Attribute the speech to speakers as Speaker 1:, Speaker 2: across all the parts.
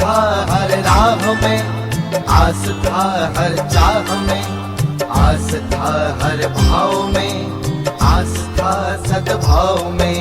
Speaker 1: था हर राह में, आस था हर चाह में, आस था हर भाव में, आस था सद्भाव में।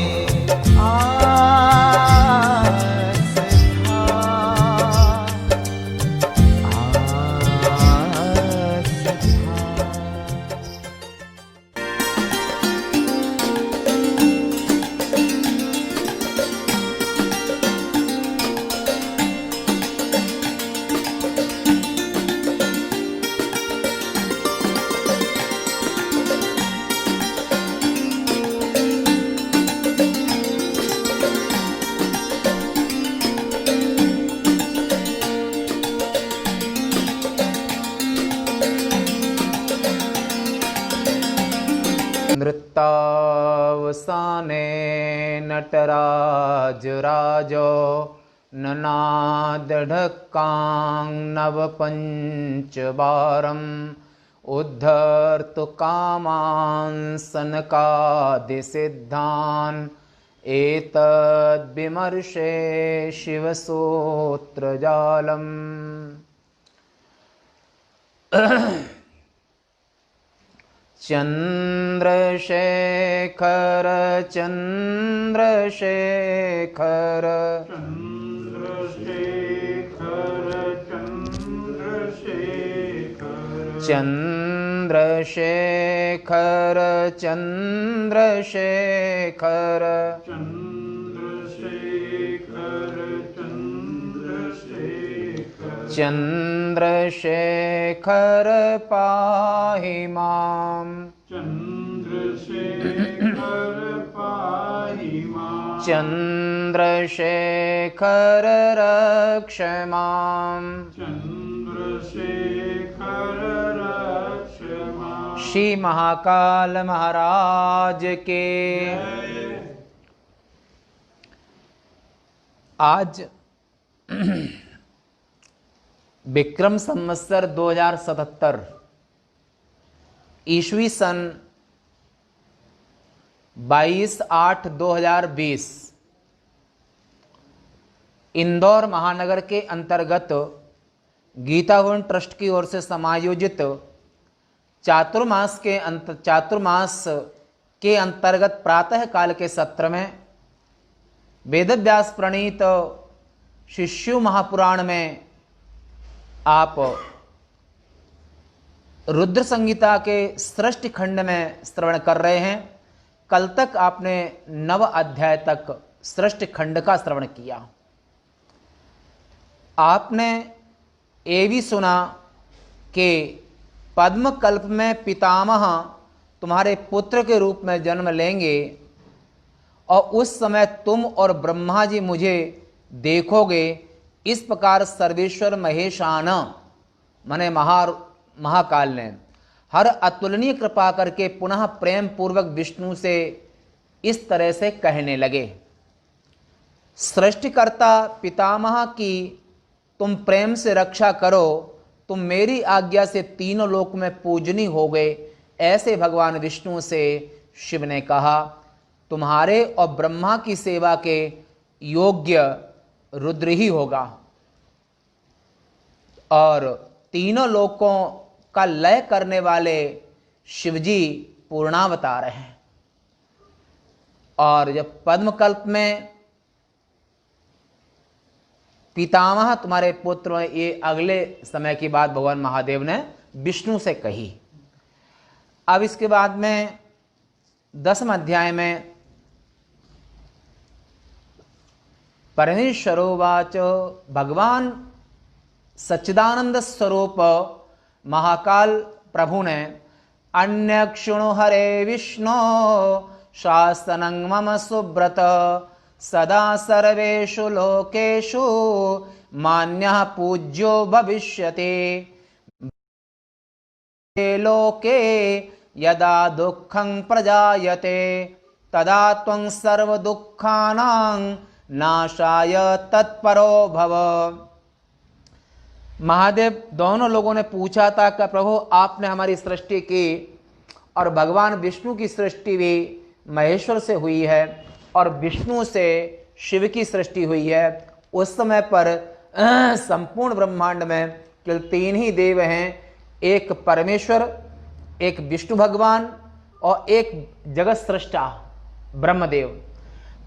Speaker 2: नृत्तावसाने नटराज राजो ननादढक्कां नवपञ्चवारम् उद्धर्तु कामान् सनकादिसिद्धान् एतद्विमर्शे शिवसूत्रजालम्। चंद्रशेखर चंद्रशेखर चंद्रशेखर चंद्रशेखर चंद्रशेखर पाहि माम्। चंद्रशेखर रक्ष माम्। श्री महाकाल महाराज के। आज विक्रम संवत्सर 2077 ईस्वी सन 22/8/2020 इंदौर महानगर के अंतर्गत गीतावन ट्रस्ट की ओर से समायोजित चातुर्मास के अंतर्गत प्रातः काल के सत्र में वेदव्यास प्रणीत शिशु महापुराण में आप रुद्र संहिता के सृष्टि खंड में श्रवण कर रहे हैं। कल तक आपने 9 अध्याय तक सृष्टि खंड का श्रवण किया। आपने ये भी सुना कि पद्मकल्प में पितामह तुम्हारे पुत्र के रूप में जन्म लेंगे और उस समय तुम और ब्रह्मा जी मुझे देखोगे। इस प्रकार सर्वेश्वर महेशान माने महाकाल ने हर अतुलनीय कृपा करके पुनः प्रेम पूर्वक विष्णु से इस तरह से कहने लगे। सृष्टिकर्ता पितामह की तुम प्रेम से रक्षा करो, तुम मेरी आज्ञा से तीनों लोक में पूजनी हो गए। ऐसे भगवान विष्णु से शिव ने कहा, तुम्हारे और ब्रह्मा की सेवा के योग्य रुद्र ही होगा। और तीनों लोकों का लय करने वाले शिवजी पूर्णावतार हैं। और जब पद्मकल्प में पितामह तुम्हारे पुत्र, ये अगले समय की बात भगवान महादेव ने विष्णु से कही। अब इसके बाद में 10वें अध्याय में परमेश्वरोवाच भगवान सच्चिदानंद स्वरूप महाकाल प्रभु ने अन्यक्षुणु हरे विष्णु शासनं मम सुब्रत सदा सर्वेषु लोकेषु मान्यः पूज्यो भविष्यति। लोके यदा दुःखं प्रजायते तदा त्वं सर्वदुःखानां नाशाय तत्परो भव। महादेव दोनों लोगों ने पूछा था कि प्रभु आपने हमारी सृष्टि की और भगवान विष्णु की सृष्टि भी महेश्वर से हुई है और विष्णु से शिव की सृष्टि हुई है। उस समय पर संपूर्ण ब्रह्मांड में केवल 3 ही देव हैं, एक परमेश्वर, एक विष्णु भगवान और एक जगत सृष्टा ब्रह्मदेव।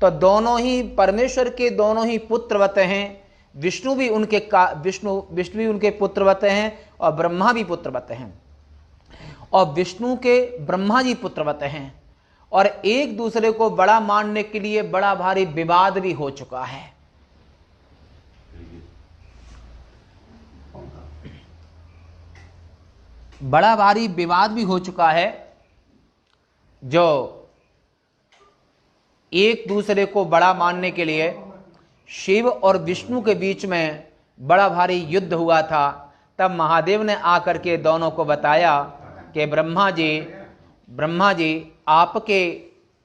Speaker 2: तो दोनों ही परमेश्वर के दोनों ही पुत्रवत हैं, विष्णु भी भी उनके पुत्रवत हैं और ब्रह्मा भी पुत्रवत हैं, और विष्णु के ब्रह्मा जी पुत्रवत हैं। और एक दूसरे को बड़ा मानने के लिए बड़ा भारी विवाद भी हो चुका है। बड़ा भारी विवाद भी हो चुका है, जो एक दूसरे को बड़ा मानने के लिए शिव और विष्णु के बीच में बड़ा भारी युद्ध हुआ था। तब महादेव ने आकर के दोनों को बताया कि ब्रह्मा जी आपके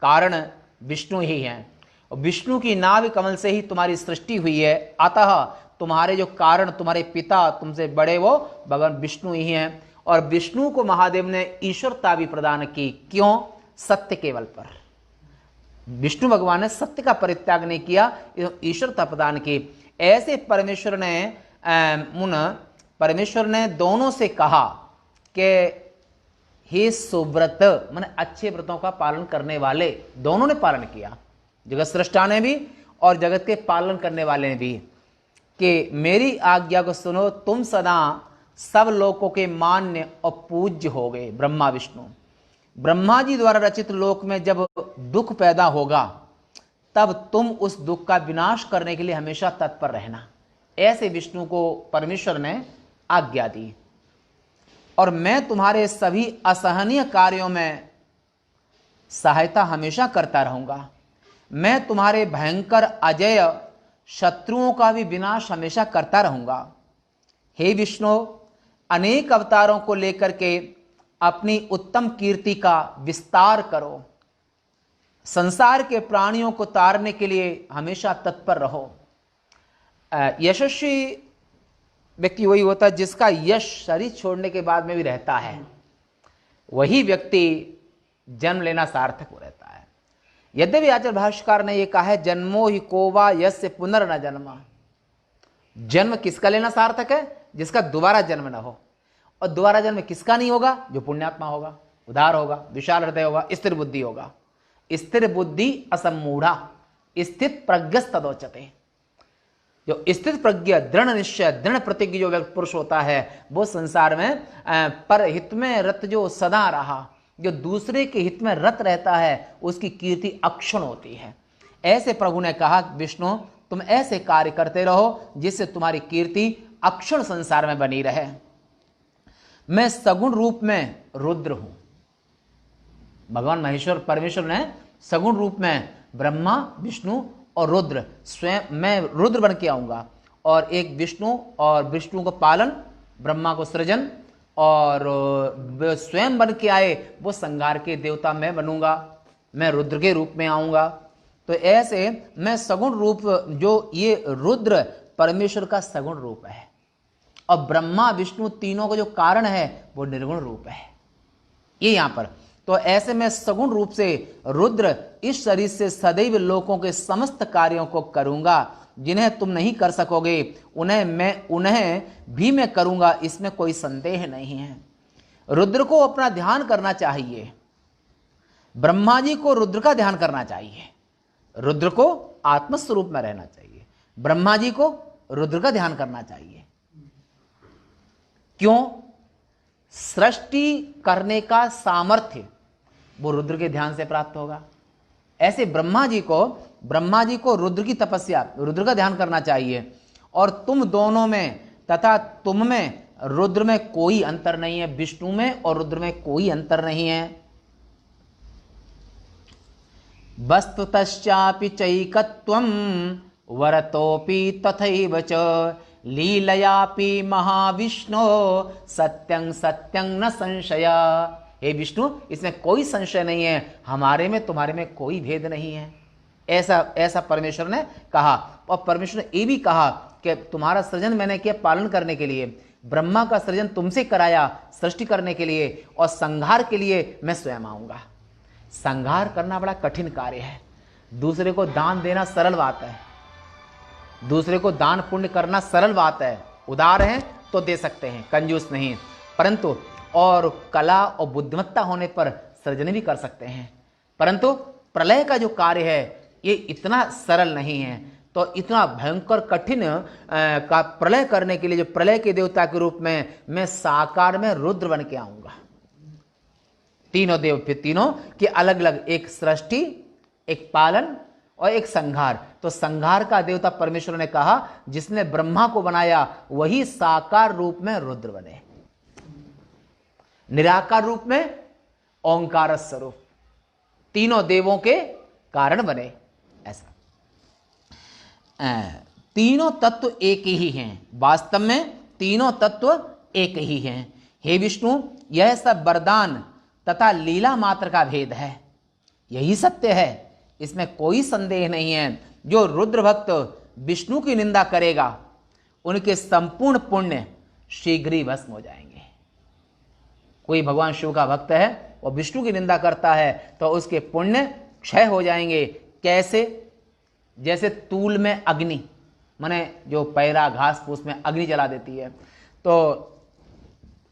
Speaker 2: कारण विष्णु ही हैं, और विष्णु की नाभि कमल से ही तुम्हारी सृष्टि हुई है, अतः तुम्हारे जो कारण, तुम्हारे पिता तुमसे बड़े वो भगवान विष्णु ही हैं। और विष्णु को महादेव ने ईश्वरता भी प्रदान की। क्यों? सत्य केवल पर। विष्णु भगवान ने सत्य का परित्याग नहीं किया, ईश्वरता प्रदान की। ऐसे परमेश्वर ने दोनों से कहा कि हे सुव्रत, माने अच्छे व्रतों का पालन करने वाले, दोनों ने पालन किया, जगत सृष्टा ने भी और जगत के पालन करने वाले ने भी, कि मेरी आज्ञा को सुनो, तुम सदा सब लोगों के मान्य और पूज्य हो गए। ब्रह्मा विष्णु, ब्रह्मा जी द्वारा रचित लोक में जब दुख पैदा होगा, तब तुम उस दुख का विनाश करने के लिए हमेशा तत्पर रहना। ऐसे विष्णु को परमेश्वर ने आज्ञा दी। और मैं तुम्हारे सभी असहनीय कार्यों में सहायता हमेशा करता रहूंगा। मैं तुम्हारे भयंकर अजय शत्रुओं का भी विनाश हमेशा करता रहूंगा। हे विष्णु, अनेक अवतारों को लेकर के अपनी उत्तम कीर्ति का विस्तार करो। संसार के प्राणियों को तारने के लिए हमेशा तत्पर रहो। यशस्वी व्यक्ति वही होता है जिसका यश शरीर छोड़ने के बाद में भी रहता है, वही व्यक्ति जन्म लेना सार्थक हो रहता है। यद्यपि आचार्य भाष्यकार ने यह कहा है, जन्मो ही कोवा यस्य पुनर्न जन्म। जन्म किसका लेना सार्थक है? जिसका दोबारा जन्म न हो। और दोबारा जन्म किसका नहीं होगा? जो पुण्यात्मा होगा, उदार होगा, विशाल हृदय होगा, स्थिर बुद्धि होगा। स्थिर बुद्धि असम्मूढ़ा स्थित प्रज्ञस्तदोच्यते। जो स्थित प्रज्ञ, दृढ़ निश्चय, दृढ़ प्रतिज्ञ जो व्यक्ति पुरुष होता है, वो संसार में पर हित में रत जो सदा रहा, जो दूसरे के हित में रत रहता है, उसकी कीर्ति अक्षुण होती है। ऐसे प्रभु ने कहा, विष्णु तुम ऐसे कार्य करते रहो जिससे तुम्हारी कीर्ति अक्षुण संसार में बनी रहे। मैं सगुण रूप में रुद्र हूं। भगवान महेश्वर परमेश्वर ने सगुण रूप में ब्रह्मा, विष्णु और रुद्र, स्वयं मैं रुद्र बन के आऊंगा। और एक विष्णु, और विष्णु को पालन, ब्रह्मा को सृजन, और स्वयं बन के आए वो संहार के देवता मैं बनूंगा। मैं रुद्र के रूप में आऊंगा। तो ऐसे मैं सगुण रूप, जो ये रुद्र परमेश्वर का सगुण रूप है, और ब्रह्मा विष्णु तीनों का जो कारण है वो निर्गुण रूप है, ये यहां पर। तो ऐसे में सगुण रूप से रुद्र इस शरीर से सदैव लोगों के समस्त कार्यों को करूंगा। जिन्हें तुम नहीं कर सकोगे उन्हें भी मैं करूंगा, इसमें कोई संदेह नहीं है। रुद्र को अपना ध्यान करना चाहिए, ब्रह्मा जी को रुद्र का ध्यान करना चाहिए, रुद्र को आत्मस्वरूप में रहना चाहिए, ब्रह्मा जी को रुद्र का ध्यान करना चाहिए। क्यों? सृष्टि करने का सामर्थ्य वो रुद्र के ध्यान से प्राप्त होगा। ऐसे ब्रह्मा जी को रुद्र की तपस्या, रुद्र का ध्यान करना चाहिए। और तुम दोनों में तथा तुम में, रुद्र में कोई अंतर नहीं है, विष्णु में और रुद्र में कोई अंतर नहीं है। वस्तुतश्चापि चैकत्वं वरतोपि तथैव च लीलयापि महाविष्णु सत्यं सत्यं न संशय। हे विष्णु, इसमें कोई संशय नहीं है, हमारे में तुम्हारे में कोई भेद नहीं है। ऐसा परमेश्वर ने कहा। और परमेश्वर ने ये भी कहा कि तुम्हारा सृजन मैंने किया पालन करने के लिए, ब्रह्मा का सृजन तुमसे कराया सृष्टि करने के लिए, और संहार के लिए मैं स्वयं आऊंगा। संहार करना बड़ा कठिन कार्य है, दूसरे को दान देना सरल बात है, दूसरे को दान पुण्य करना सरल बात है, उदार हैं तो दे सकते हैं, कंजूस नहीं, परंतु और कला और बुद्धिमत्ता होने पर सृजन भी कर सकते हैं। परंतु प्रलय का जो कार्य है ये इतना सरल नहीं है। तो इतना भयंकर कठिन का प्रलय करने के लिए जो प्रलय के देवता के रूप में मैं साकार में रुद्र बन के आऊंगा। तीनों देव, फिर तीनों के अलग अलग, एक सृष्टि, एक पालन और एक संहार। तो संहार का देवता परमेश्वर ने कहा जिसने ब्रह्मा को बनाया वही साकार रूप में रुद्र बने, निराकार रूप में ओंकार स्वरूप, तीनों देवों के कारण बने। ऐसा तीनों तत्व एक ही हैं, वास्तव में तीनों तत्व एक ही हैं। हे विष्णु, यह सब वरदान तथा लीला मात्र का भेद है, यही सत्य है, इसमें कोई संदेह नहीं है। जो रुद्र भक्त विष्णु की निंदा करेगा उनके संपूर्ण पुण्य शीघ्र ही भस्म हो जाएंगे। कोई भगवान शिव का भक्त है और विष्णु की निंदा करता है तो उसके पुण्य क्षय हो जाएंगे। कैसे? जैसे तूल में अग्नि, माने जो पैरा घास फूस में अग्नि जला देती है तो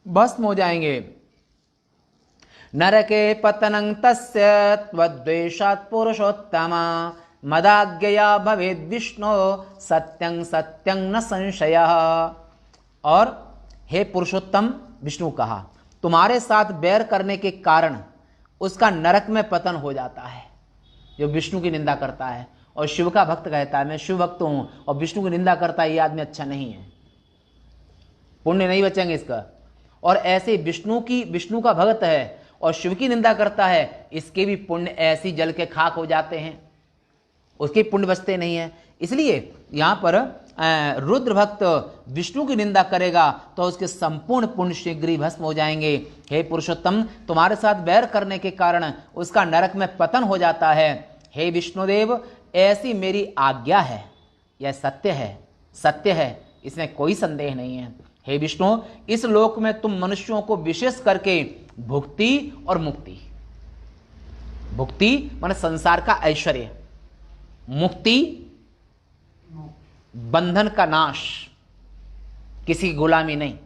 Speaker 2: भस्म हो जाएंगे। नरके पतनं तस्य त्वद्वेषात् पुरुषोत्तम मदाज्ञया भवेद् विष्णु सत्यं सत्यं न संशयः। और हे पुरुषोत्तम विष्णु कहा, तुम्हारे साथ बैर करने के कारण उसका नरक में पतन हो जाता है। जो विष्णु की निंदा करता है और शिव का भक्त कहता है मैं शिव भक्त हूं और विष्णु की निंदा करता है, ये आदमी अच्छा नहीं है, पुण्य नहीं बचेंगे इसका। और ऐसे विष्णु का भक्त है और शिव की निंदा करता है, इसके भी पुण्य ऐसी जल के खाक हो जाते हैं, उसके पुण्य बचते नहीं है। इसलिए यहां पर रुद्र भक्त विष्णु की निंदा करेगा तो उसके संपूर्ण पुण्य शीघ्र ही भस्म हो जाएंगे। हे पुरुषोत्तम, तुम्हारे साथ बैर करने के कारण उसका नरक में पतन हो जाता है। हे विष्णुदेव, ऐसी मेरी आज्ञा है, यह सत्य है, सत्य है, इसमें कोई संदेह नहीं है। हे विष्णु, इस लोक में तुम मनुष्यों को विशेष करके भुक्ति और मुक्ति, भुक्ति माने संसार का ऐश्वर्य, मुक्ति बंधन का नाश, किसी की गुलामी नहीं,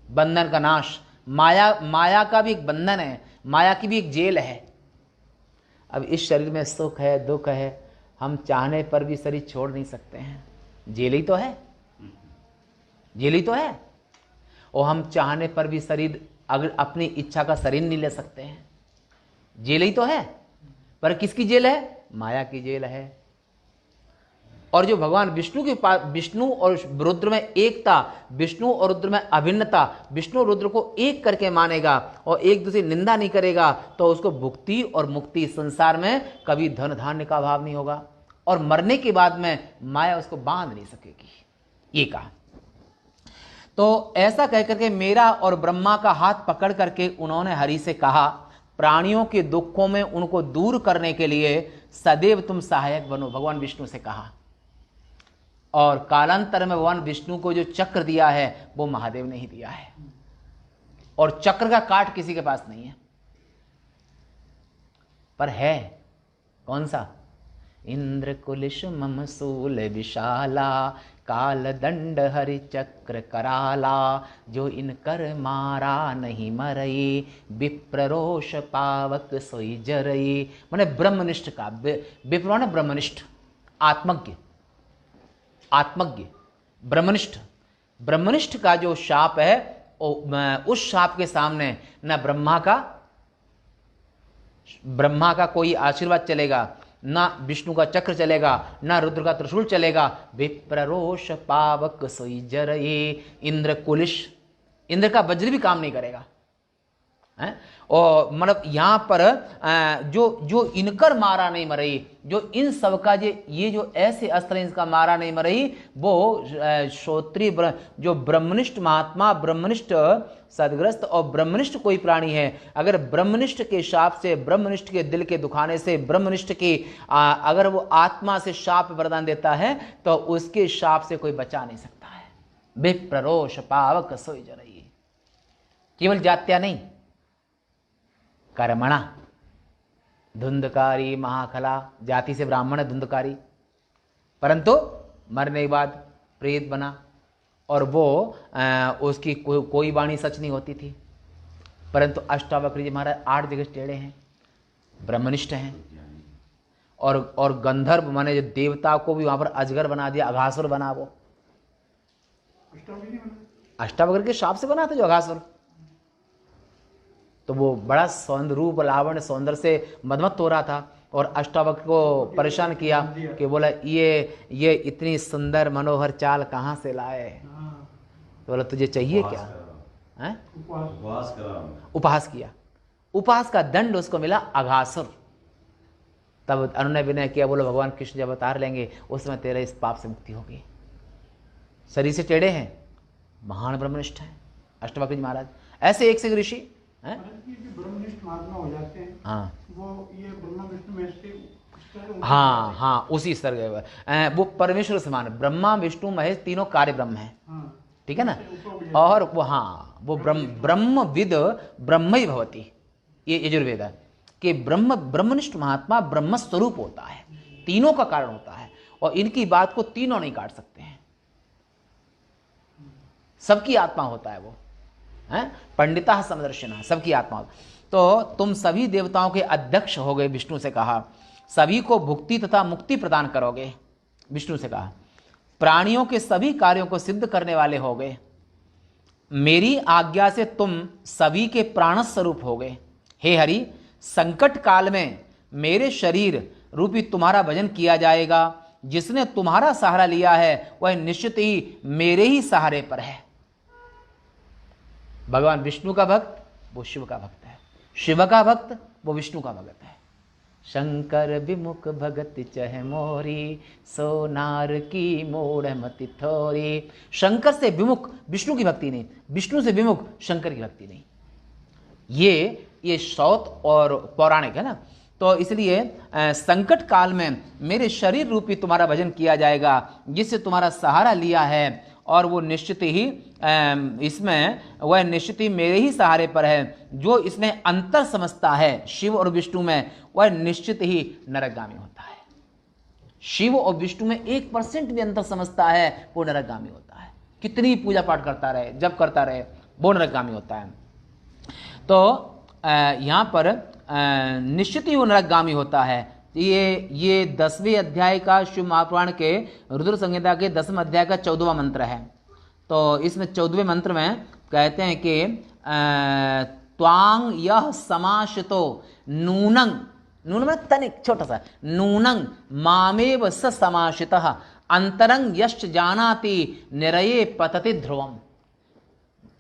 Speaker 2: बंधन का नाश। माया का भी एक बंधन है, माया की भी एक जेल है। अब इस शरीर में सुख है, दुख है, हम चाहने पर भी शरीर छोड़ नहीं सकते हैं, जेल ही तो है, जेल ही तो है। और हम चाहने पर भी शरीर, अगर अपनी इच्छा का शरीर नहीं ले सकते हैं, जेल ही तो है। पर किसकी जेल है? माया की जेल है। और जो भगवान विष्णु के पास, विष्णु और रुद्र में एकता, विष्णु और रुद्र में अभिन्नता, विष्णु और रुद्र को एक करके मानेगा और एक दूसरे निंदा नहीं करेगा तो उसको भुक्ति और मुक्ति, संसार में कभी धन धान्य का अभाव नहीं होगा और मरने के बाद में माया उसको बांध नहीं सकेगी, ये कहा। तो ऐसा कहकर के मेरा और ब्रह्मा का हाथ पकड़ करके उन्होंने हरि से कहा, प्राणियों के दुखों में उनको दूर करने के लिए सदैव तुम सहायक बनो, भगवान विष्णु से कहा। और कालांतर में भगवान विष्णु को जो चक्र दिया है वो महादेव ने ही दिया है, और चक्र का काट किसी के पास नहीं है। पर है कौन सा? इंद्र कुलिश मम सूल विशाला, काल दंड हरि चक्र कराला, जो इनकर मारा नहीं मरई, विप्ररोष पावक सोई जरई। माने ब्रह्मनिष्ठ का, विप्र माने ब्रह्मनिष्ठ, आत्मज्ञ, आत्मज्ञ, ब्रह्मनिष्ठ। ब्रह्मनिष्ठ का जो शाप है उस शाप के सामने न ब्रह्मा का कोई आशीर्वाद चलेगा, ना विष्णु का चक्र चलेगा, ना रुद्र का त्रिशूल चलेगा। विप्ररोष पावक सोई जरई, इंद्र कुलिश, इंद्र का वज्र भी काम नहीं करेगा है? और मतलब यहाँ पर जो इनकर मारा नहीं मरई, जो इन सब का ये जो ऐसे अस्त्र इनका मारा नहीं मरई, वो श्रोत्रिय जो ब्रह्मनिष्ठ महात्मा, ब्रह्मनिष्ठ सदग्रस्त और ब्रह्मनिष्ठ कोई प्राणी है, अगर ब्रह्मनिष्ठ के शाप से, ब्रह्मनिष्ठ के दिल के दुखाने से, ब्रह्मनिष्ठ की अगर वो आत्मा से शाप वरदान देता है तो उसके शाप से कोई बचा नहीं सकता है। विप्ररोष पावक सोई जरई, केवल जात्या नहीं, कर्मणा, धुंधकारी महाखला, जाति से ब्राह्मण है धुंधकारी, परंतु मरने के बाद प्रेत बना, और वो उसकी कोई वाणी सच नहीं होती थी। परंतु अष्टावक्र जी महाराज 8 जगह टेढ़े हैं, ब्रह्मनिष्ठ हैं, और गंधर्व माने जो देवता को भी वहां पर अजगर बना दिया, अघासुर बना। वो अष्टावक्र के शाप से बना था जो अघासुर। तो वो बड़ा सौंदर्य रूप लावण्य सौंदर्य से मदमत्त हो रहा था, और अष्टावक्र को परेशान किया कि बोला ये इतनी सुंदर मनोहर चाल कहाँ से लाए। तो बोला तुझे चाहिए क्या है? उपहास किया। उपहास का दंड उसको मिला अघासुर। तब अनुनय विनय किया, बोलो भगवान कृष्ण जब अवतार लेंगे उस समय तेरे इस पाप से मुक्ति होगी। शरीर से टेढ़े हैं, महान ब्रह्मनिष्ठ हैं अष्टावक्र जी महाराज। ऐसे एक से ऋषि हैं,
Speaker 3: ब्रह्मनिष्ठ महात्मा हो जाते हैं।
Speaker 2: हाँ,
Speaker 3: वो ये ब्रह्मा विष्णु महेश के
Speaker 2: हाँ हाँ उसी स्तर के वो परमेश्वर समान। ब्रह्मा विष्णु महेश तीनों कार्य ब्रह्म है, ठीक है ना। और वो हाँ वो ब्रह्मविद ब्रह्म ही भवति, ये यजुर्वेद है कि ब्रह्मनिष्ठ महात्मा ब्रह्म स्वरूप होता है, तीनों का कारण होता है, और इनकी बात को तीनों नहीं काट सकते हैं। सबकी आत्मा होता है वो, है पंडिता समदर्शिना, सबकी आत्मा। तो तुम सभी देवताओं के अध्यक्ष हो गए, विष्णु से कहा। सभी को भुक्ति तथा मुक्ति प्रदान करोगे, विष्णु से कहा। प्राणियों के सभी कार्यों को सिद्ध करने वाले हो गए। मेरी आज्ञा से तुम सभी के प्राण स्वरूप हो गए। हे हरि, संकट काल में मेरे शरीर रूपी तुम्हारा भजन किया जाएगा। जिसने तुम्हारा सहारा लिया है वह निश्चित ही मेरे ही सहारे पर है। भगवान विष्णु का भक्त वो शिव का भक्त है, शिव का भक्त वो विष्णु का भक्त है। शंकर विमुख भगत चह मोरी, सोनार की मोड़ मति थोरी। शंकर से विमुख विष्णु की भक्ति नहीं, विष्णु से विमुख शंकर की भक्ति नहीं। ये शौत और पौराणिक है ना। तो इसलिए संकट काल में मेरे शरीर रूपी तुम्हारा भजन किया जाएगा, जिससे तुम्हारा सहारा लिया है, और वो निश्चित ही इसमें वह निश्चित ही मेरे ही सहारे पर है। जो इसमें अंतर समझता है शिव और विष्णु में, वह निश्चित ही नरकगामी होता है। शिव और विष्णु में 1% भी अंतर समझता है वो नरकगामी होता है। कितनी पूजा पाठ करता रहे, जब करता रहे, वो नरकगामी होता है। तो यहाँ पर निश्चित ही वो नरकगामी होता है। ये 10वें अध्याय का शिव महापुराण के रुद्र संहिता के 10वें अध्याय का 14वां मंत्र है। तो इसमें 14वें मंत्र में कहते हैं कि त्वांग यह समाशितो नूनंग, नून में तनिक छोटा सा, नूनंग मामेव स समाशितः अंतरंग यश्च जानाति निरये पतति ध्रुवम।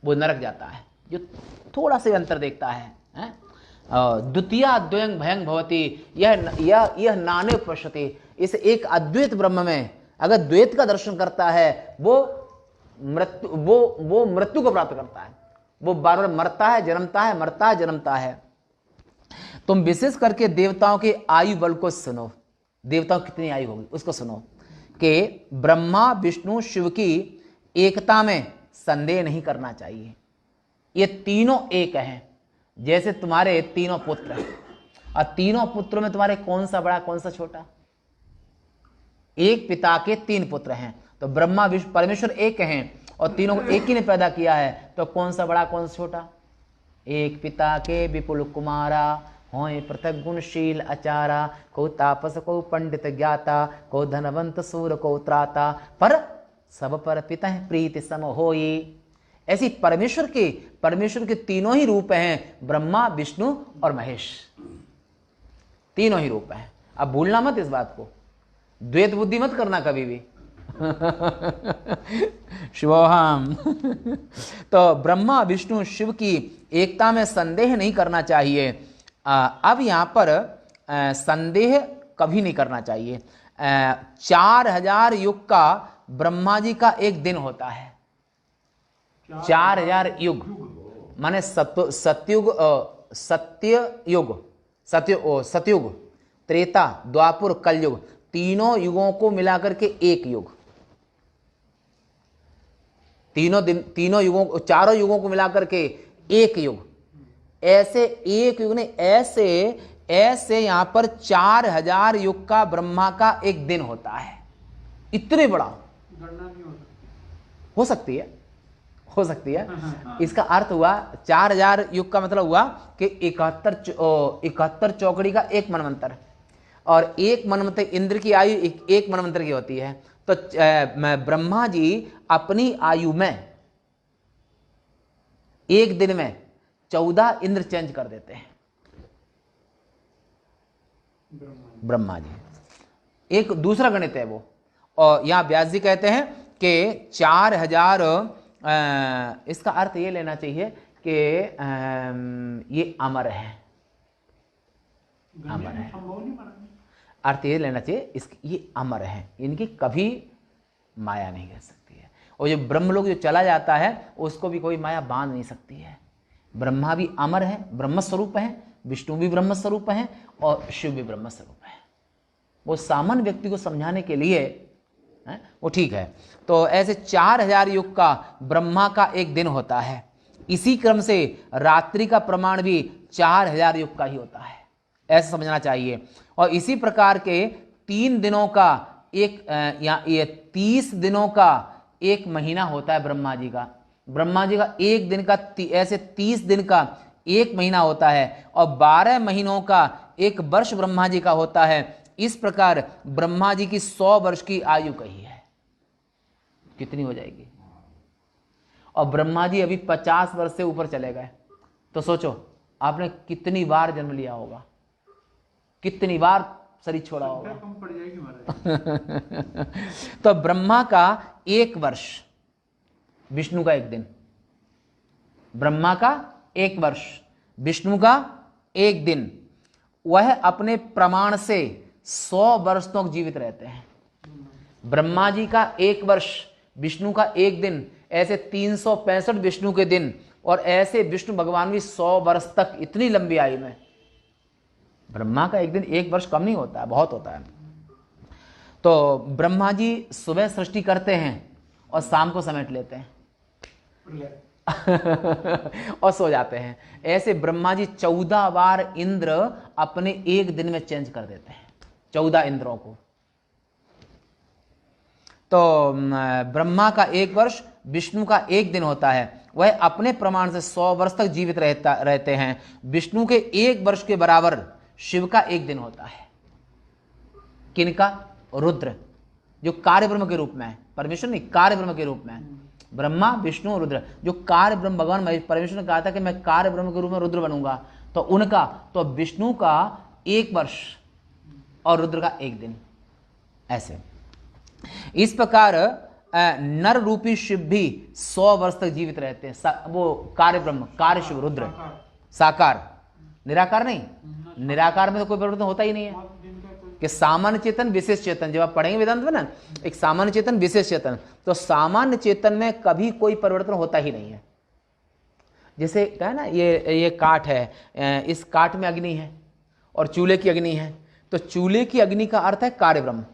Speaker 2: वो नरक जाता है जो थोड़ा से अंतर देखता है। द्वितीया द्वयं भयं भवति, यह नाने पश्यति। इस एक अद्वैत ब्रह्म में अगर द्वैत का दर्शन करता है वो मृत्यु को प्राप्त करता है। वो बार बार मरता है, जन्मता है, मरता है, जन्मता है। तुम विशेष करके देवताओं के आयु बल को सुनो। देवताओं कितनी आयु होगी उसको सुनो कि ब्रह्मा विष्णु शिव की एकता में संदेह नहीं करना चाहिए। ये तीनों एक हैं। जैसे तुम्हारे तीनों पुत्र हैं, और तीनों पुत्रों में तुम्हारे कौन सा बड़ा कौन सा छोटा? एक पिता के 3 पुत्र हैं, तो ब्रह्मा विष्णु परमेश्वर एक हैं, और तीनों को एक ही ने पैदा किया है, तो कौन सा बड़ा कौन सा छोटा? एक पिता के विपुल कुमारा, होय पृथक गुणशील आचारा। को तापस को पंडित ज्ञाता, को धनवंत सूर को त्राता, पर सब पर पिता प्रीति सम होई। ऐसी परमेश्वर के तीनों ही रूप हैं, ब्रह्मा विष्णु और महेश, तीनों ही रूप हैं। अब भूलना मत इस बात को, द्वैत बुद्धि मत करना कभी भी। शिवोहम। तो ब्रह्मा विष्णु शिव की एकता में संदेह नहीं करना चाहिए। अब यहां पर संदेह कभी नहीं करना चाहिए। 4000 युग का ब्रह्मा जी का एक दिन होता है। 4000 युग माने सतयुग, त्रेता, द्वापुर, कलयुग, तीनों युगों को मिलाकर के एक युग। तीनों युगों, चारों युगों को मिलाकर के एक युग। ऐसे एक युग ने ऐसे यहां पर 4000 युग का ब्रह्मा का एक दिन होता है। इतने बड़ा
Speaker 3: गणना नहीं
Speaker 2: हो सकती है, हो सकती है। इसका अर्थ हुआ 4000 युग का मतलब हुआ कि 71 चौकड़ी का एक मनवंतर, और एक मनवंतर इंद्र की आयु एक मनवंतर की होती है। तो ब्रह्मा जी अपनी आयु में एक दिन में 14 इंद्र चेंज कर देते हैं। ब्रह्मा जी एक दूसरा गणित है वो। और यहां व्यास जी कहते हैं कि 4000, इसका अर्थ ये लेना चाहिए कि ये अमर है, अमर है।
Speaker 3: संभव नहीं माना।
Speaker 2: अर्थ ये लेना चाहिए ये अमर है, इनकी कभी माया नहीं कर सकती है। और जो ब्रह्मलोक जो चला जाता है उसको भी कोई माया बांध नहीं सकती है। ब्रह्मा भी अमर है, ब्रह्म स्वरूप है, विष्णु भी ब्रह्म स्वरूप है, और शिव भी ब्रह्म स्वरूप है। वो सामान्य व्यक्ति को समझाने के लिए है, वो ठीक है। तो ऐसे 4000 युग का ब्रह्मा का एक दिन होता है। इसी क्रम से रात्रि का प्रमाण भी 4000 युग का ही होता है, ऐसा समझना चाहिए। और इसी प्रकार के 3 दिनों का एक या ये 30 दिनों का एक महीना होता है ब्रह्मा जी का। ब्रह्मा जी का एक दिन का ऐसे 30 दिन का एक महीना होता है, और 12 महीनों का एक वर्ष ब्रह्मा जी का होता है। इस प्रकार ब्रह्मा जी की 100 वर्ष की आयु कही है। कितनी हो जाएगी? और ब्रह्मा जी अभी 50 वर्ष से ऊपर चले गए, तो सोचो आपने कितनी बार जन्म लिया होगा, कितनी बार शरीर छोड़ा होगा।
Speaker 3: कम पड़ जाएगी महाराज।
Speaker 2: तो ब्रह्मा का एक वर्ष, विष्णु का एक दिन। ब्रह्मा का एक वर्ष, विष्णु का एक दिन। वह अपने प्रमाण से 100 वर्ष तक जीवित रहते हैं। ब्रह्मा जी का एक वर्ष, विष्णु का एक दिन, ऐसे 365 विष्णु के दिन, और ऐसे विष्णु भगवान भी 100 वर्ष तक, इतनी लंबी आयु में। ब्रह्मा का एक दिन एक वर्ष कम नहीं होता है, बहुत होता है। तो ब्रह्मा जी सुबह सृष्टि करते हैं और शाम को समेट लेते हैं और सो जाते हैं। ऐसे ब्रह्मा जी 14 बार इंद्र अपने एक दिन में चेंज कर देते हैं, 14 इंद्रों को। तो ब्रह्मा का एक वर्ष, विष्णु का एक दिन होता है। वह अपने प्रमाण से 100 वर्ष तक जीवित रहते हैं। विष्णु के एक वर्ष के बराबर शिव का एक दिन होता है। किनका? रुद्र, जो कार्य ब्रह्म के रूप में है, परमेश्वर नहीं, कार्य ब्रह्म के रूप में है। ब्रह्मा, विष्णु, रुद्र, जो कार्य ब्रह्म, भगवान परमेश्वर ने कहा था कि मैं कार्य ब्रह्म के रूप में रुद्र बनूंगा, तो उनका, तो विष्णु का एक वर्ष और रुद्र का एक दिन। ऐसे इस प्रकार नर रूपी शिव भी 100 वर्ष तक जीवित रहते हैं। वो कार्य ब्रह्म, कार्य शिव, रुद्र साकार, निराकार नहीं। निराकार में तो कोई परिवर्तन होता ही नहीं है कि सामान्य चेतन, विशेष चेतन। जब आप पढ़ेंगे वेदांत में ना, एक सामान्य चेतन, विशेष चेतन, तो सामान्य चेतन में कभी कोई परिवर्तन होता ही नहीं है। जैसे कहे ना, ये काठ है, इस काठ में अग्नि है और चूल्हे की अग्नि है, तो चूल्हे की अग्नि का अर्थ है कार्य ब्रह्म,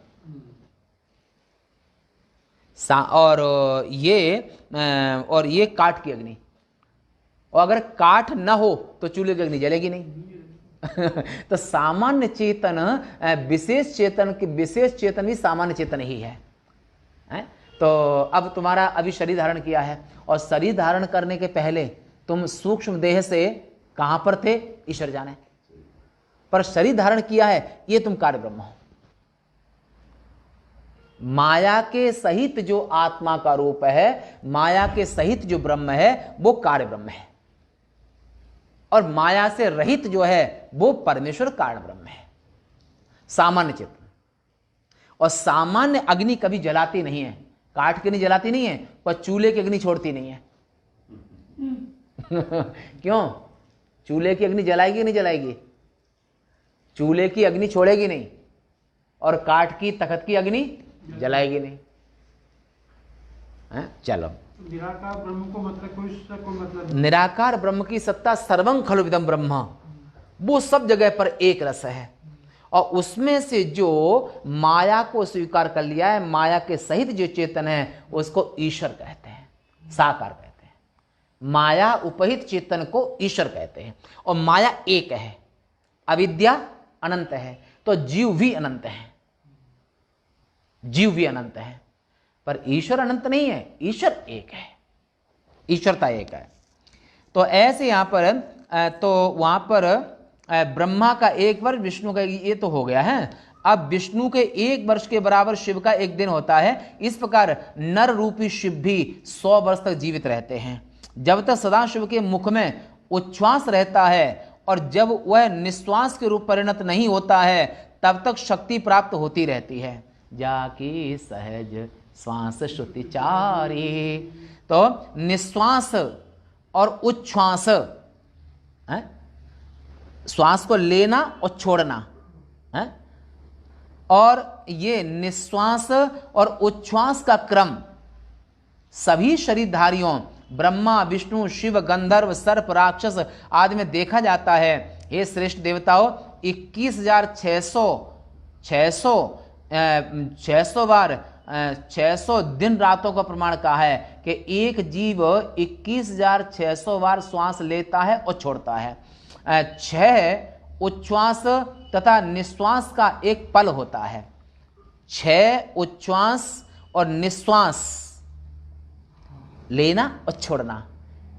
Speaker 2: और ये काठ की अग्नि। और अगर काठ न हो तो चूल्हे की अग्नि जलेगी नहीं। तो सामान्य चेतन विशेष चेतन की, विशेष चेतन भी सामान्य चेतन ही है। तो अब तुम्हारा अभी शरीर धारण किया है, और शरीर धारण करने के पहले तुम सूक्ष्म देह से कहां पर थे ईश्वर जाने, पर शरीर धारण किया है ये तुम कार्य ब्रह्म हो। माया के सहित जो आत्मा का रूप है, माया के सहित जो ब्रह्म है वो कार्य ब्रह्म है, और माया से रहित जो है वो परमेश्वर कारण ब्रह्म है, सामान्य चेतन। और सामान्य अग्नि कभी जलाती नहीं है, काठ की अग्नि जलाती नहीं है, पर चूल्हे की अग्नि छोड़ती नहीं है। क्यों? चूल्हे की अग्नि जलाएगी नहीं जलाएगी? चूल्हे की अग्नि छोड़ेगी नहीं, और काठ की, तखत की अग्नि जलाएगी नहीं। चलो,
Speaker 3: निराकार ब्रह्म को मतलब कोई मतलब,
Speaker 2: निराकार ब्रह्म की सत्ता सर्वं खलु विदं ब्रह्म, वो सब जगह पर एक रस है। और उसमें से जो माया को स्वीकार कर लिया है, माया के सहित जो चेतन है उसको ईश्वर कहते हैं, साकार कहते हैं। माया उपहित चेतन को ईश्वर कहते हैं। और माया एक है, अविद्या अनंत है, तो जीव भी अनंत है। जीव भी अनंत है, पर ईश्वर अनंत नहीं है, ईश्वर एक है, ईश्वरता एक है। तो ऐसे यहाँ पर तो वहाँ पर ब्रह्मा का 1 वर्ष, विष्णु का ये तो हो गया है। अब विष्णु के 1 वर्ष के बराबर शिव का 1 दिन होता है। इस प्रकार नर रूपी शिव भी 100 वर्ष तक जीवित रहते हैं, जब तक सदाशिव के मुख में उच्छ्वास रहता है, और जब वह निश्वास के रूप परिणत नहीं होता है तब तक शक्ति प्राप्त होती रहती है। जाकी सहज श्वास श्रुति चारी, तो निश्वास और उच्छ्वास, श्वास को लेना और छोड़ना है, और ये निश्वास और उच्छ्वास का क्रम सभी शरीरधारियों ब्रह्मा, विष्णु, शिव, गंधर्व, सर्प, राक्षस आदि में देखा जाता है। हे श्रेष्ठ देवताओं, 21,600 बार 600 दिन रातों का प्रमाण कहा है कि एक जीव 21,600 बार श्वास लेता है और छोड़ता है। 6 उच्छ्वास तथा निश्वास का एक पल होता है। 6 उच्छ्वास और निश्वास, लेना और छोड़ना,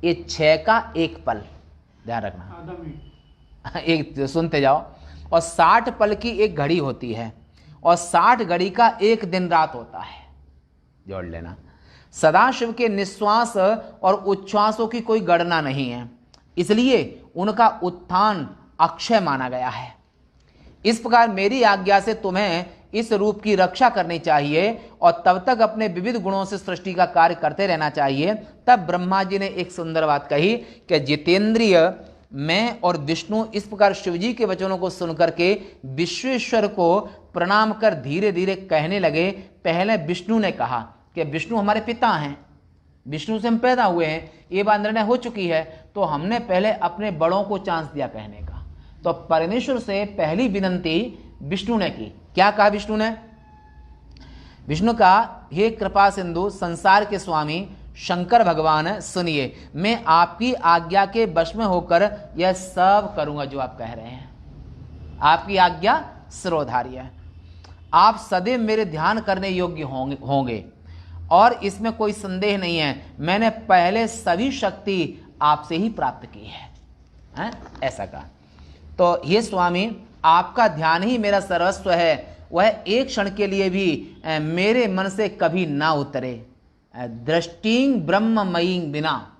Speaker 2: ये 6 का एक पल, ध्यान रखना,
Speaker 3: आधा मिनट,
Speaker 2: एक सुनते जाओ। और 60 पल की एक घड़ी होती है, और 60 घड़ी का एक दिन रात होता है, जोड़ लेना। सदाशिव के निश्वास और उच्छ्वासों की कोई गणना नहीं है, इसलिए उनका उत्थान अक्षय माना गया है। इस प्रकार मेरी आज्ञा से तुम्हें इस रूप की रक्षा करनी चाहिए और तब तक अपने विविध गुणों से सृष्टि का कार्य करते रहना चाहिए। तब ब्रह्मा जी ने एक सुंदर बात कही कि जितेंद्रिय मैं और विष्णु इस प्रकार शिवजी के वचनों को सुनकर के विश्वेश्वर को प्रणाम कर धीरे धीरे कहने लगे। पहले विष्णु ने कहा कि विष्णु हमारे पिता हैं, विष्णु से हम पैदा हुए हैं, ये बात निर्णय हो चुकी है, तो हमने पहले अपने बड़ों को चांस दिया कहने का। तो परमेश्वर से पहली विनंती विष्णु ने की। क्या कहा विष्णु ने? विष्णु कहा, हे कृपा सिंधु संसार के स्वामी शंकर भगवान, सुनिए, मैं आपकी आज्ञा के वश में होकर यह सब करूंगा जो आप कह रहे हैं। आपकी आज्ञा सिरोधार्य है, आप सदैव मेरे ध्यान करने योग्य होंगे और इसमें कोई संदेह नहीं है। मैंने पहले सभी शक्ति आपसे ही प्राप्त की है, ऐसा कहा। तो ये स्वामी, आपका ध्यान ही मेरा सर्वस्व है, वह एक क्षण के लिए भी मेरे मन से कभी ना उतरे। दृष्टिंग ब्रह्ममयी बिना,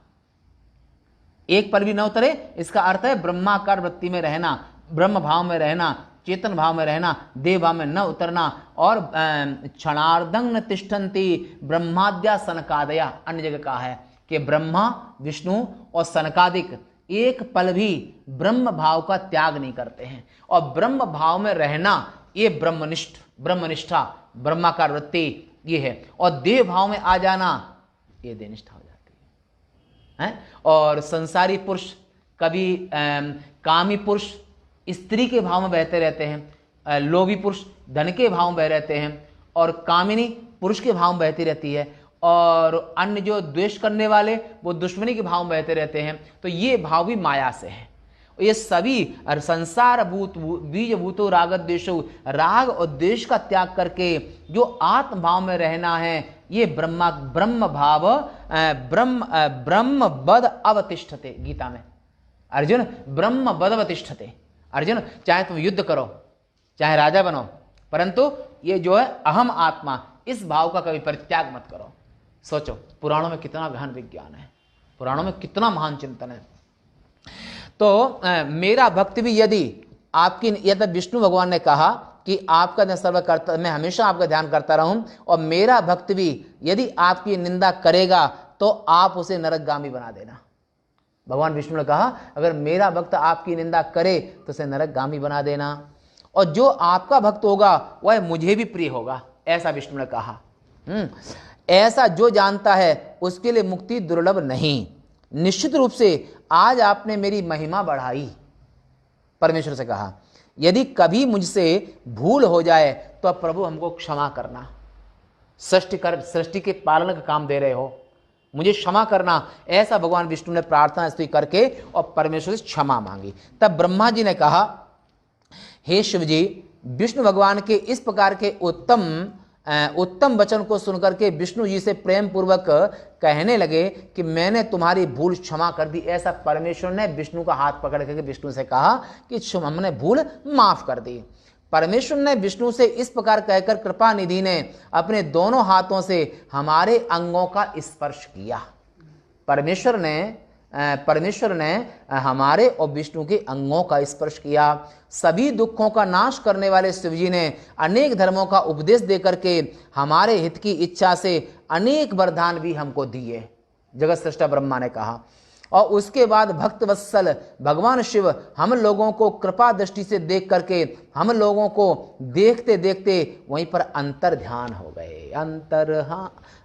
Speaker 2: एक पल भी न उतरे। इसका अर्थ है ब्रह्माकार वृत्ति में रहना, ब्रह्म भाव में रहना, चेतन भाव में रहना, देव भाव में न उतरना। और क्षणार्धं न तिष्ठन्ति ब्रह्माद्या सनकादया, अन्य जगह कहा है कि ब्रह्मा, विष्णु और सनकादिक एक पल भी ब्रह्म भाव का त्याग नहीं करते हैं। और ब्रह्म भाव में रहना ये ब्रह्मनिष्ठा, ब्रह्माकार वृत्ति ये है। और देव भाव में आ जाना ये देवनिष्ठा हो जाती है। और संसारी पुरुष कभी कामी पुरुष स्त्री के भाव में बहते रहते हैं, लोभी पुरुष धन के भाव में बह रहते हैं, और कामिनी पुरुष के भाव में बहती रहती है, और अन्य जो द्वेष करने वाले वो दुश्मनी के भाव में बहते रहते हैं। तो ये भाव भी माया से है। ये सभी संसार भूत बीज भूतो राग द्वेषो, राग और द्वेष का त्याग करके जो आत्म भाव में रहना है, ये ब्रह्म भाव ब्रह्म बद अवतिष्ठते। गीता में अर्जुन ब्रह्म बद अवतिष्ठते। अर्जुन, चाहे तुम युद्ध करो, चाहे राजा बनो, परंतु ये जो है अहम आत्मा, इस भाव का कभी परित्याग मत करो। सोचो पुराणों में कितना गहन विज्ञान है, पुराणों में कितना महान चिंतन है। तो मेरा भक्त भी यदि विष्णु भगवान ने कहा कि आपका ध्यान सर्व करता, मैं हमेशा आपका ध्यान करता रहूं, और मेरा भक्त भी यदि आपकी निंदा करेगा तो आप उसे नरकगामी बना देना। भगवान विष्णु ने कहा, अगर मेरा भक्त आपकी निंदा करे तो उसे नरकगामी बना देना, और जो आपका भक्त होगा वह मुझे भी प्रिय होगा, ऐसा विष्णु ने कहा। ऐसा जो जानता है उसके लिए मुक्ति दुर्लभ नहीं। निश्चित रूप से आज आपने मेरी महिमा बढ़ाई। परमेश्वर से कहा, यदि कभी मुझसे भूल हो जाए तो प्रभु हमको क्षमा करना। सृष्टि के पालन का काम दे रहे हो, मुझे क्षमा करना, ऐसा भगवान विष्णु ने प्रार्थना स्तुति करके और परमेश्वर से क्षमा मांगी। तब ब्रह्मा जी ने कहा, हे शिव जी, विष्णु भगवान के इस प्रकार के उत्तम उत्तम वचन को सुनकर के विष्णु जी से प्रेम पूर्वक कहने लगे कि मैंने तुम्हारी भूल क्षमा कर दी। ऐसा परमेश्वर ने विष्णु का हाथ पकड़ करके विष्णु से कहा कि हमने भूल माफ कर दी। परमेश्वर ने विष्णु से इस प्रकार कहकर कृपा निधि ने अपने दोनों हाथों से हमारे अंगों का स्पर्श किया। परमेश्वर ने हमारे और विष्णु के अंगों का स्पर्श किया। सभी दुखों का नाश करने वाले शिवजी ने अनेक धर्मों का उपदेश देकर के हमारे हित की इच्छा से अनेक वरदान भी हमको दिए, जगत सृष्टा ब्रह्मा ने कहा। और उसके बाद भक्त वत्सल भगवान शिव हम लोगों को कृपा दृष्टि से देख करके हम लोगों को देखते देखते वहीं पर अंतर ध्यान हो गए।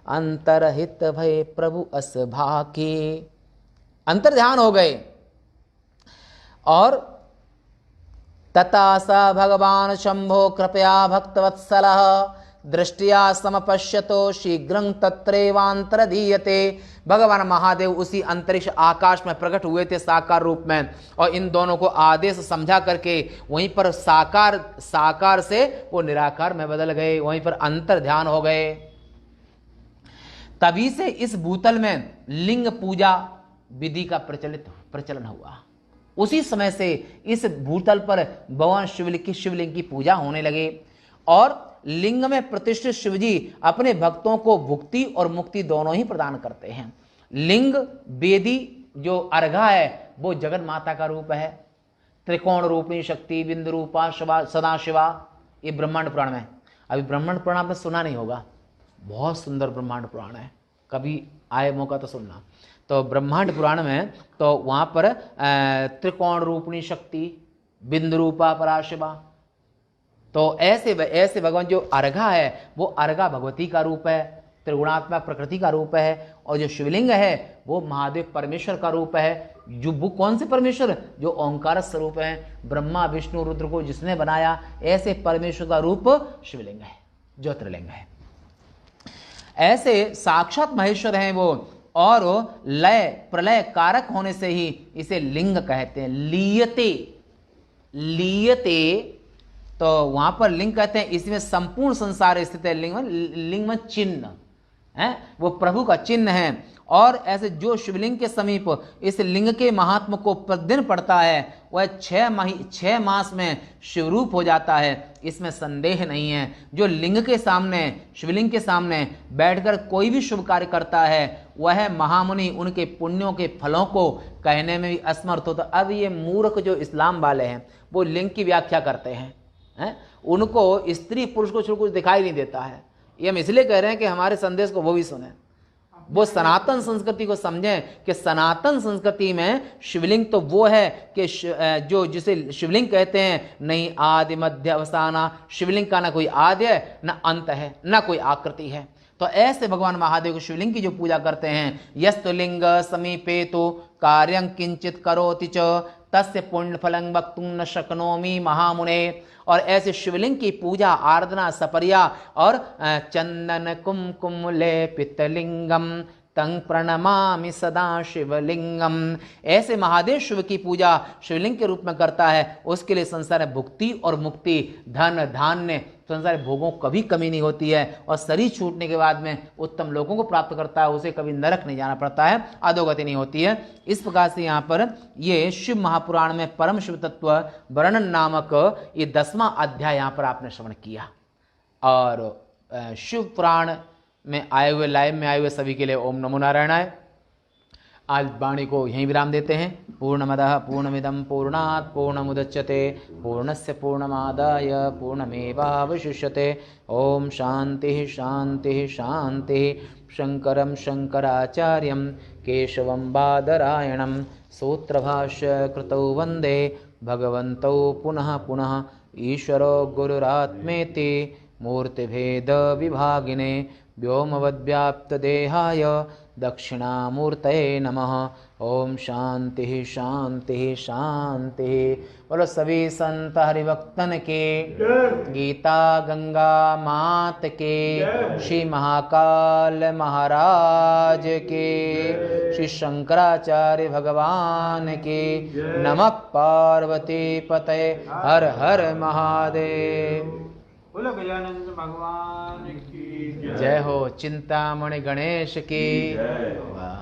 Speaker 2: अंतरहित भय प्रभु अस भाके, अंतर ध्यान हो गए। और तथा स भगवान शंभो कृपया भक्तवत्सलः दृष्टिया समपश्यतो शीघ्रं तत्रैवांतरधीयते। भगवान महादेव उसी अंतरिक्ष आकाश में प्रकट हुए थे साकार रूप में, और इन दोनों को आदेश समझा करके वहीं पर साकार से वो निराकार में बदल गए, वहीं पर अंतर ध्यान हो गए। तभी से इस भूतल में लिंग पूजा विधि का प्रचलन हुआ। उसी समय से इस भूतल पर भगवान शिवलिंग की पूजा होने लगे, और लिंग में प्रतिष्ठित शिवजी अपने भक्तों को भुक्ति और मुक्ति दोनों ही प्रदान करते हैं। लिंग वेदी जो अर्घा है वो जगन माता का रूप है, त्रिकोण रूपिणी शक्ति, बिंदु रूपा सदाशिवा। ये ब्रह्मांड पुराण में, अभी ब्रह्मांड पुराण आपने सुना नहीं होगा, बहुत सुंदर ब्रह्मांड पुराण है, कभी आए मौका तो सुनना। तो ब्रह्मांड पुराण में तो वहाँ पर त्रिकोण रूपिणी शक्ति, बिंदु रूपा पराशिवा, तो ऐसे भगवान जो अर्घा है वो अर्घा भगवती का रूप है, त्रिगुणात्मक प्रकृति का रूप है। और जो शिवलिंग है वो महादेव परमेश्वर का रूप है। जो वो कौन से परमेश्वर? जो ओंकार स्वरूप है, ब्रह्मा विष्णु रुद्र को जिसने बनाया, ऐसे परमेश्वर का रूप शिवलिंग है, ज्योतिर्लिंग है। ऐसे साक्षात महेश्वर हैं वो, और लय प्रलय कारक होने से ही इसे लिंग कहते हैं। लीयते तो वहां पर लिंग कहते हैं, इसमें संपूर्ण संसार स्थित है। लिंग में चिन्ह है, वो प्रभु का चिन्ह है। और ऐसे जो शिवलिंग के समीप इस लिंग के महात्म को प्रतिदिन पढ़ता है वह 6 मास में शिवरूप हो जाता है, इसमें संदेह नहीं है। जो लिंग के सामने, शिवलिंग के सामने बैठकर कोई भी शुभ कार्य करता है वह महामुनि उनके पुण्यों के फलों को कहने में भी असमर्थ होता। अब ये मूर्ख जो इस्लाम वाले हैं वो लिंग की व्याख्या करते हैं, उनको स्त्री पुरुष को कुछ दिखाई नहीं देता है। ये हम इसलिए कह रहे हैं कि हमारे संदेश को वो भी सुने, वो सनातन संस्कृति को समझें कि सनातन संस्कृति में शिवलिंग तो वो है कि जो जिसे शिवलिंग कहते हैं, नहीं आदि मध्य अवसाना, शिवलिंग का ना कोई आदि है ना अंत है, ना कोई आकृति है। तो ऐसे भगवान महादेव को शिवलिंग की जो पूजा करते हैं, यस्तु लिंग समीपे तो कार्यं किंचित करोति च तस्य पुण्य फलं वक्तुं न शक्नोमि महामुने। और ऐसे शिवलिंग की पूजा आराधना सपर्या और चंदन कुमकुम लेपित लिंगम तं प्रणमामि सदा शिवलिंगम, ऐसे महादेव शिव की पूजा शिवलिंग के रूप में करता है, उसके लिए संसार में भुक्ति और मुक्ति, धन धान्य, संसार भोगों कभी कमी नहीं होती है, और शरीर छूटने के बाद में उत्तम लोगों को प्राप्त करता है, उसे कभी नरक नहीं जाना पड़ता है, अधोगति नहीं होती है। इस प्रकार से यहाँ पर ये शिव महापुराण में परम शिव तत्व वर्णन नामक ये 10वां अध्याय यहाँ पर आपने श्रवण किया। और शिव पुराण में आए हुए, लाइव में आए हुए सभी के लिए ओम नमो नारायणाय। आज वाणी को यहीं विराम देते हैं। पूर्णमदः पूर्णमिदं पूर्णात् पूर्णमुदच्यते पूर्णस्य पूर्णमादाय पूर्णमेवावशिष्यते। ओम शांति शांति शांति। शंकरं शंकराचार्यं केशवं बादरायणं सूत्रभाष्य कृतौ वंदे भगवन्तौ पुनः पुनः। ईश्वरो गुरुरात्मेति मूर्तिभेद विभागिने व्योमवद्व्याप्तदेहाय दक्षिणामूर्तये नमः। ओम शांति शांति शांति। बोलो सभी संत हरिभक्तन के, गीता गंगा मात के, श्री महाकाल महाराज के, श्री शंकराचार्य भगवान के। नमः पार्वती पतये हर हर महादेव।
Speaker 3: बोलो गजानंद भगवान की
Speaker 2: जय हो। चिंतामणि गणेश की
Speaker 4: जय।
Speaker 2: वाह।